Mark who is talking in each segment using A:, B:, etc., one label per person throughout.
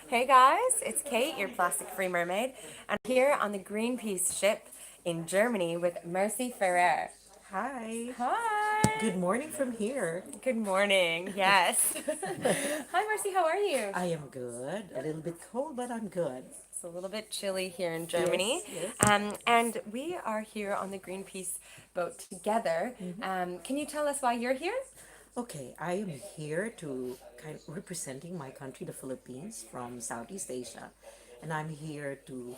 A: Hey guys, it's Kate, your plastic-free mermaid, and I'm here on the Greenpeace ship in Germany with Merci Ferrer.
B: Hi.
A: Hi.
B: Good morning from here.
A: Good morning. Yes. Hi Merci, how are you?
B: I am good. A little bit cold, but I'm good.
A: It's a little bit chilly here in Germany,
B: Yes, yes.
A: and we are here on the Greenpeace boat together. Can you tell us why you're here?
B: Okay, I am here to kind of representing my country, the Philippines, from Southeast Asia, and I'm here to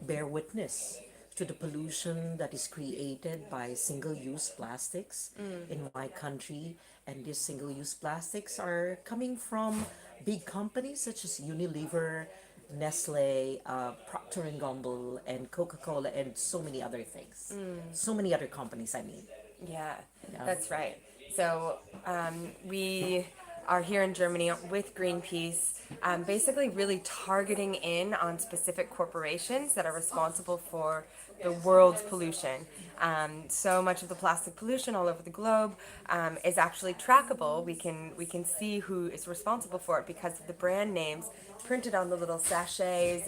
B: bear witness to the pollution that is created by single-use plastics in my country. And these single-use plastics are coming from big companies such as Unilever, Nestle, Procter and Gamble, and Coca-Cola, and so many other things. So many other companies, I mean.
A: Yeah,
B: Yeah.
A: that's right. So we are here in Germany with Greenpeace, basically really targeting in on specific corporations that are responsible for the world's pollution. So much of the plastic pollution all over the globe is actually trackable. We can see who is responsible for it because of the brand names printed on the little sachets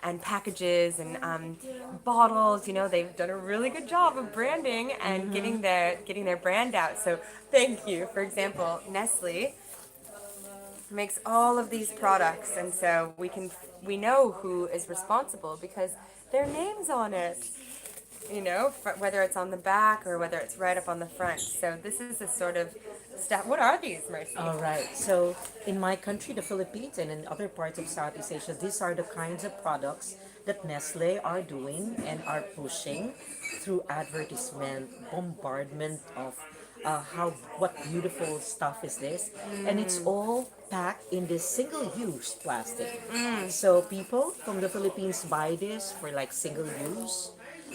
A: and packages and bottles. You know, they've done a really good job of branding and getting their brand out. So thank you. For example, Nestle makes all of these products, and so we know who is responsible because their name's on it. You know, whether it's on the back or whether it's right up on the front. So this is a sort of step. What are these, Mercy?
B: All right. So in my country, the Philippines, and in other parts of Southeast Asia, these are the kinds of products that Nestle are doing and are pushing through advertisement, bombardment of how what beautiful stuff is this, and it's all packed in this single-use plastic. So people from the Philippines buy this for like single use,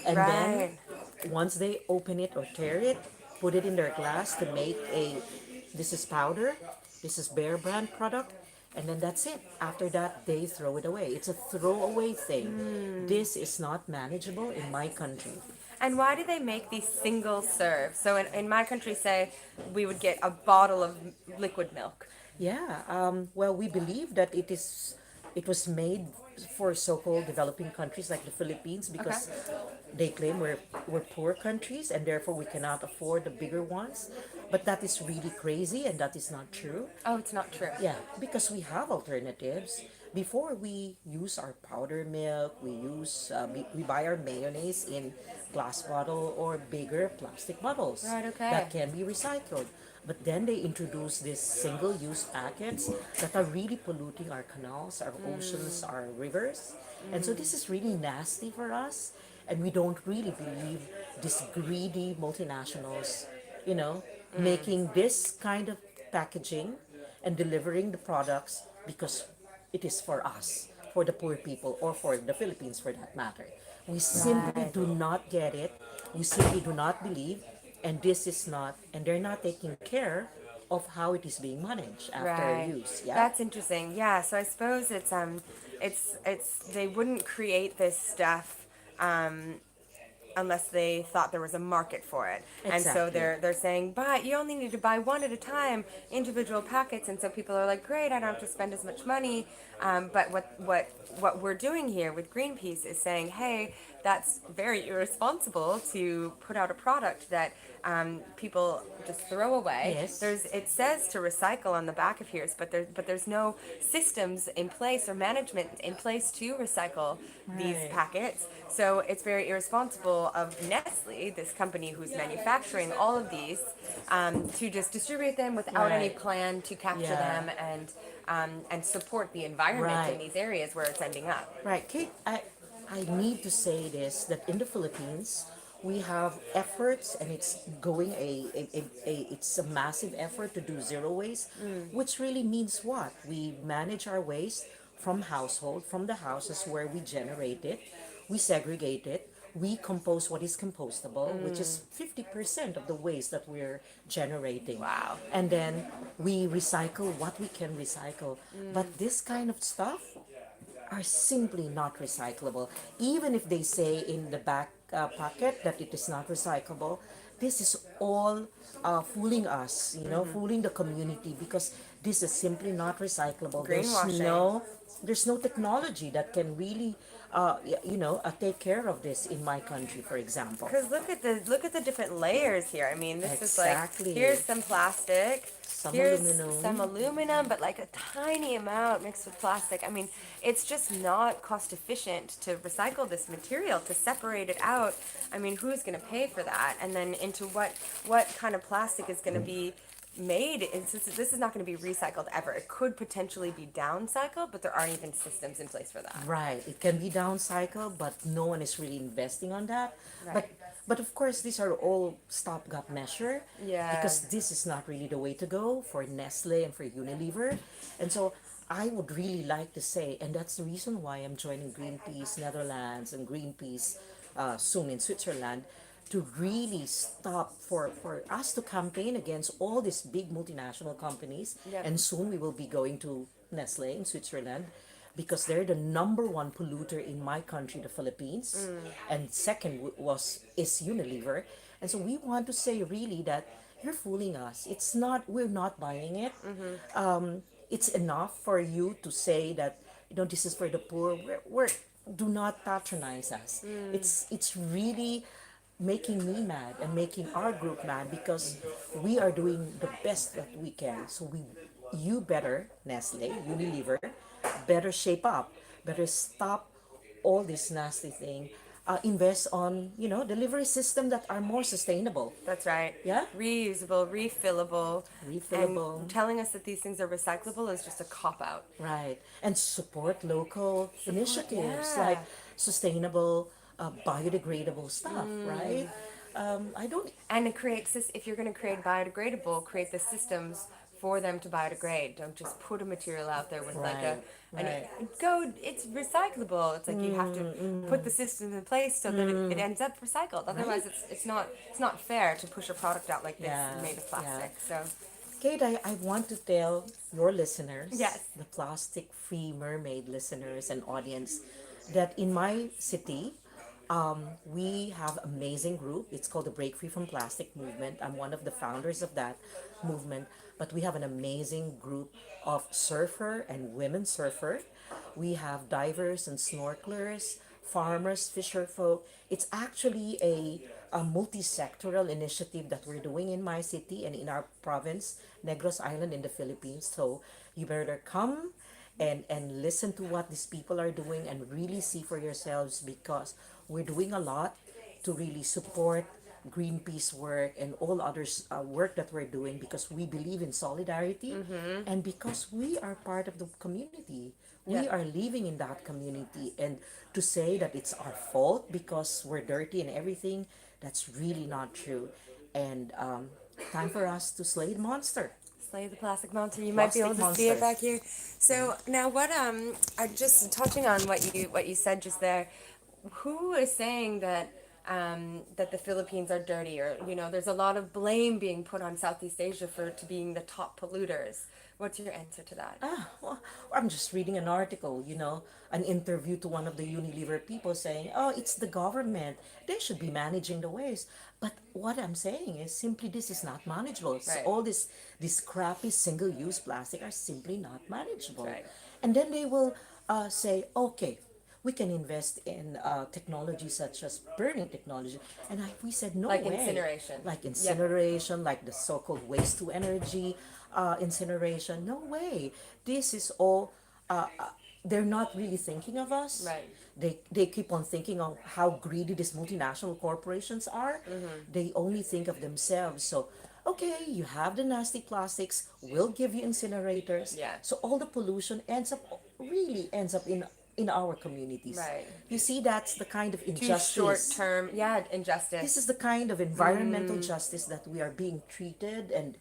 B: and then
A: Right.
B: once they open it or tear it, put it in their glass to make a this is powder, this is Bear Brand product, and then that's it. After that, they throw it away. It's a throwaway thing. This is not manageable in my country.
A: And why do they make these single serve? So in my country, say, we would get a bottle of liquid milk.
B: Yeah, well, we believe that it was made for so-called developing countries like the Philippines
A: Okay.
B: because they claim we're poor countries and therefore we cannot afford the bigger ones. But that is really crazy and that is not true.
A: Oh, it's not true.
B: Yeah, because we have alternatives. Before we use our powder milk, we buy our mayonnaise in glass bottle or bigger plastic bottles
A: Right, okay.
B: that can be recycled. But then they introduce these single-use packets that are really polluting our canals, our oceans, our rivers. And so this is really nasty for us. And we don't really believe these greedy multinationals, you know, making this kind of packaging and delivering the products because it is for us, for the poor people, or for the Philippines for that matter. We simply
A: Right.
B: do not get it. We simply do not believe, and this is not, and they're not taking care of how it is being managed after
A: Right.
B: use. Yeah.
A: That's interesting. Yeah, so I suppose it's they wouldn't create this stuff unless they thought there was a market for it. And so
B: Exactly.
A: they're saying, but you only need to buy one at a time, individual packets. And so people are like, great, I don't have to spend as much money. But what we're doing here with Greenpeace is saying, hey, that's very irresponsible to put out a product that people just throw away.
B: Yes.
A: It says to recycle on the back of here, but there's no systems in place or management in place to recycle these
B: Right.
A: packets. So it's very irresponsible of Nestle, this company who's manufacturing all of these, to just distribute them without any
B: Right.
A: plan to capture
B: Yeah.
A: them and support the environment in
B: Right.
A: these areas where it's ending up.
B: Right, Kate, I need to say this that in the Philippines, we have efforts and it's going it's a massive effort to do zero waste, which really means what? We manage our waste from the houses where we generate it, we segregate it, we compose what is compostable, which is 50% of the waste that we're generating.
A: Wow.
B: And then we recycle what we can recycle. But this kind of stuff, are simply not recyclable. Even if they say in the back pocket that it is not recyclable, this is all fooling us, fooling the community because this is simply not recyclable.
A: Greenwashing.
B: There's no technology that can really, take care of this in my country, for example.
A: Because look at the different layers here. I mean, this is like,
B: Exactly.
A: here's some plastic,
B: Some
A: here's some
B: aluminum.
A: aluminum, but like a tiny amount mixed with plastic. I mean, it's just not cost efficient to recycle this material, to separate it out. I mean, who's going to pay for that? And then into what kind of plastic is going to be made? This is not going to be recycled ever. It could potentially be downcycled, but there aren't even systems in place for that.
B: Right. It can be downcycled, but no one is really investing on that. But
A: Right.
B: but of course these are all stopgap measure
A: Yeah.
B: because this is not really the way to go for Nestle and for Unilever. And so I would really like to say, and that's the reason why I'm joining Greenpeace Netherlands and Greenpeace soon in Switzerland, to really stop for us to campaign against all these big multinational companies.
A: Yep.
B: And soon we will be going to Nestle in Switzerland because they're the number one polluter in my country, the Philippines, and second is Unilever. And so we want to say really that you're fooling us. It's not, we're not buying it. It's enough for you to say that, this is for the poor. Do not patronize us. It's really making me mad and making our group mad because we are doing the best that we can. So you better, Nestle, Unilever, better shape up, better stop all this nasty thing. Invest on, delivery system that are more sustainable.
A: That's right.
B: Yeah?
A: Reusable, refillable.
B: Refillable.
A: And telling us that these things are recyclable is just a cop out.
B: Right. And support local initiatives
A: yeah.
B: like sustainable, biodegradable stuff, right? I don't.
A: And if you're going to create biodegradable, create the systems for them to biodegrade. Don't just put a material out there with like
B: Right, right.
A: it's recyclable. It's like you have to put the systems in place so that it ends up recycled. Otherwise, it's not fair to push a product out like this
B: Yeah,
A: made of plastic.
B: yeah.
A: So
B: Kate, I want to tell your listeners,
A: Yes.
B: the plastic free mermaid listeners and audience, that in my city, we have amazing group. It's called the Break Free from Plastic movement. I'm one of the founders of that movement. But we have an amazing group of surfer and women surfer. We have divers and snorkelers, farmers, fisher folk. It's actually a multi-sectoral initiative that we're doing in my city and in our province, Negros Island in the Philippines. So you better come and listen to what these people are doing and really see for yourselves because we're doing a lot to really support Greenpeace work and all others work that we're doing because we believe in solidarity and because we are part of the community. We
A: Yeah.
B: are living in that community, and to say that it's our fault because we're dirty and everything, that's really not true. And time for us to slay the monster.
A: Slay the plastic monster. You might be able
B: Plastic
A: to see it
B: monster.
A: back here. So now, I just touching on what you said just there. Who is saying that the Philippines are dirty? Or there's a lot of blame being put on Southeast Asia to being the top polluters. What's your answer to that?
B: Well, I'm just reading an article, an interview to one of the Unilever people saying, oh, it's the government. They should be managing the waste. But what I'm saying is simply this is not manageable. So
A: Right.
B: all this crappy single-use plastic are simply not manageable.
A: Right.
B: And then they will say, okay, we can invest in technology such as burning technology. And we said, no
A: Like
B: way.
A: incineration.
B: Like
A: Yep.
B: incineration, like the so-called waste to energy incineration. No way. This is all, they're not really thinking of us.
A: Right.
B: They keep on thinking of how greedy these multinational corporations are. They only think of themselves. So, okay, you have the nasty plastics, we'll give you incinerators.
A: Yeah.
B: So all the pollution really ends up in our communities.
A: Right.
B: You see, that's the kind of
A: Too
B: injustice.
A: short term. Yeah, injustice.
B: This is the kind of environmental justice that we are being treated, and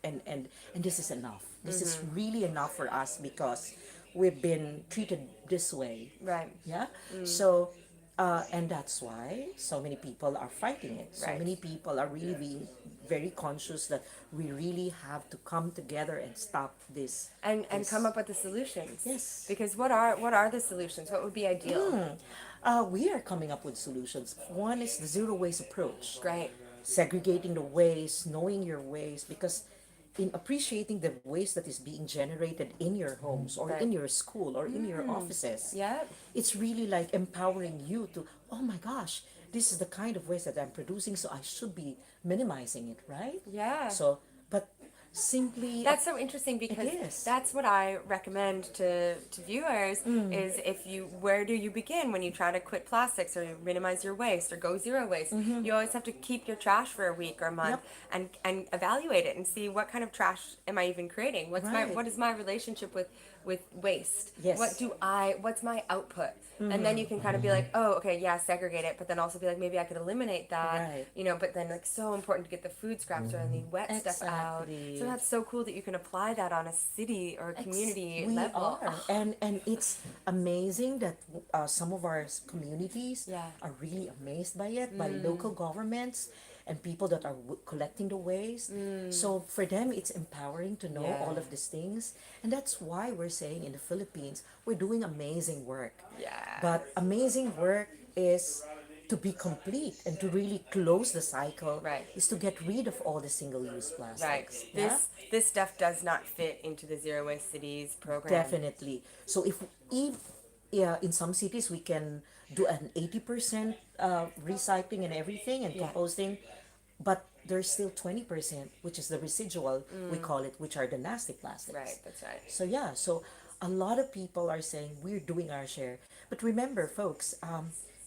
B: this is enough. This is really enough for us because we've been treated this way.
A: Right.
B: Yeah. So and that's why so many people are fighting it. So
A: Right.
B: many people are really being very conscious that we really have to come together and stop this.
A: And
B: this-
A: come up with the solutions.
B: Yes.
A: Because what are the solutions? What would be ideal?
B: We are coming up with solutions. One is the zero waste approach.
A: Great.
B: Segregating the waste, knowing your waste, because in appreciating the waste that is being generated in your homes or
A: Right.
B: in your school or in your offices,
A: Yep.
B: it's really like empowering you to, oh my gosh, this is the kind of waste that I'm producing, so I should be minimizing it, right?
A: Yeah.
B: So, but simply,
A: That's so interesting
B: it
A: because
B: is.
A: that's what I recommend to viewers is if you where do you begin when you try to quit plastics or minimize your waste or go zero waste? You always have to keep your trash for a week or a month
B: Yep.
A: and evaluate it and see what kind of trash am I even creating?
B: Right.
A: What is my relationship with waste?
B: Yes.
A: What's my output? And then you can kind of be like, oh, okay, yeah, segregate it, but then also be like, maybe I could eliminate that,
B: Right.
A: but then like so important to get the food scraps or the wet stuff out.
B: Exactly.
A: So that's so cool that you can apply that on a city or a community
B: We
A: level.
B: are, and it's amazing that some of our communities
A: Yeah.
B: are really amazed by it, by local governments and people that are collecting the waste. So for them, it's empowering to know all
A: Yeah.
B: of these things, and that's why we're saying in the Philippines we're doing amazing work.
A: Yeah.
B: But amazing work is to be complete and to really close the cycle.
A: Right.
B: Is to get rid of all the single-use
A: Right.
B: plastics. Yeah.
A: This stuff does not fit into the Zero Waste Cities program.
B: Definitely. So if yeah, in some cities we can do an 80% recycling and everything and
A: Yeah.
B: composting, but there's still 20%, which is the residual, we call it, which are the nasty plastics.
A: Right, that's right.
B: So yeah, so a lot of people are saying we're doing our share. But remember, folks,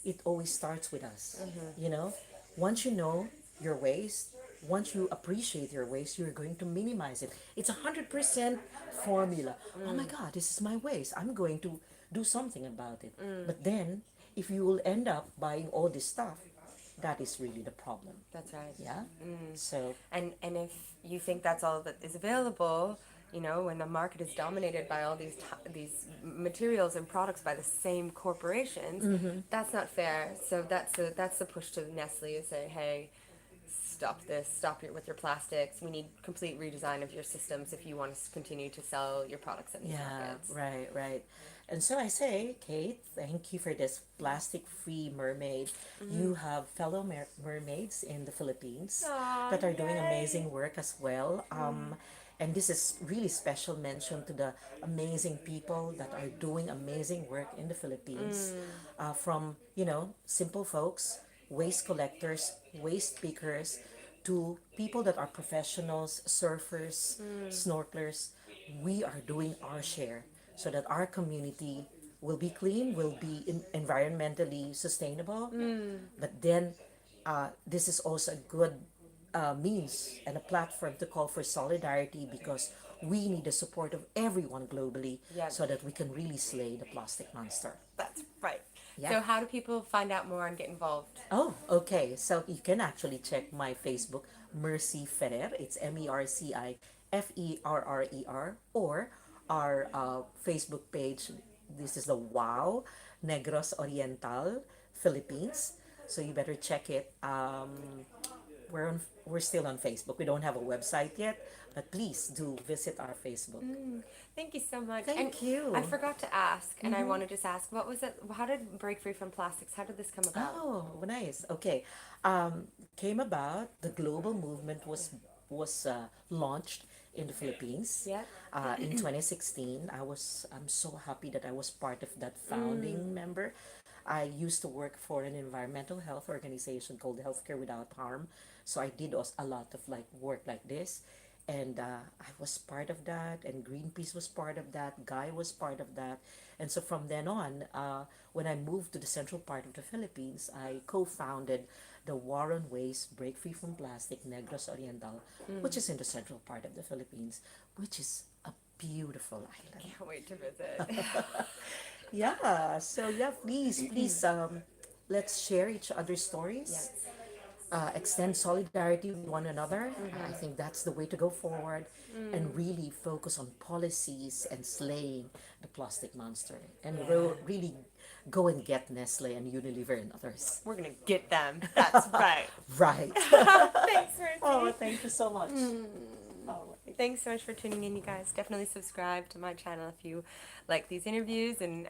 B: it always starts with us. You know, once you know your waste, once you appreciate your waste, you're going to minimize it. It's 100% formula. Oh my God, this is my waste. I'm going to do something about it. But then, if you will end up buying all this stuff, that is really the problem.
A: That's right.
B: Yeah. So
A: And if you think that's all that is available, when the market is dominated by all these materials and products by the same corporations, that's not fair. So that's the push to Nestle to say, hey, stop this, with your plastics. We need complete redesign of your systems if you want to continue to sell your products in these
B: yeah,
A: markets.
B: right, right. And so I say, Kate, thank you for this plastic-free mermaid. You have fellow mermaids in the Philippines
A: Aw,
B: that are doing
A: yay.
B: amazing work as well. And this is really special mention to the amazing people that are doing amazing work in the Philippines. From, simple folks, waste collectors, waste pickers, to people that are professionals, surfers, snorkelers. We are doing our share so that our community will be clean, will be environmentally sustainable. But then this is also a good means and a platform to call for solidarity because we need the support of everyone globally
A: Yeah.
B: so that we can really slay the plastic monster.
A: That's right.
B: Yeah.
A: So how do people find out more and get involved?
B: Oh, okay. So you can actually check my Facebook, Merci Ferrer. It's MERCIFERRER, or our Facebook page. This is the Wow Negros Oriental Philippines. So you better check it. We're still on Facebook. We don't have a website yet, but please do visit our Facebook.
A: Thank you so much.
B: Thank
A: and
B: you.
A: I forgot to ask, and I want to just ask, what was it? How did Break Free from Plastics? How did this come about?
B: Oh, nice. Okay. Came about. The global movement was launched in the Philippines.
A: Yeah.
B: In 2016, I'm so happy that I was part of that founding member. I used to work for an environmental health organization called Healthcare Without Harm, so I did a lot of like work like this, and I was part of that, and Greenpeace was part of that, Guy was part of that, and so from then on, when I moved to the central part of the Philippines, I co-founded the War on Waste, Break Free from Plastic, Negros Oriental, which is in the central part of the Philippines, which is a beautiful island.
A: Can't wait to visit.
B: Yeah, so yeah, please, let's share each other's stories.
A: Yes.
B: Extend solidarity with one another. I think that's the way to go forward, and really focus on policies and slaying the plastic monster, and really go and get Nestle and Unilever and others.
A: We're gonna get them. That's right.
B: Right.
A: Thanks, Merci.
B: Oh, thank you so much.
A: Thanks so much for tuning in, you guys. Definitely subscribe to my channel if you like these interviews and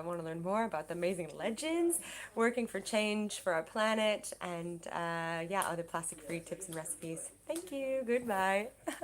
A: want to learn more about the amazing legends working for change for our planet and other plastic-free tips and recipes. Thank you. Goodbye.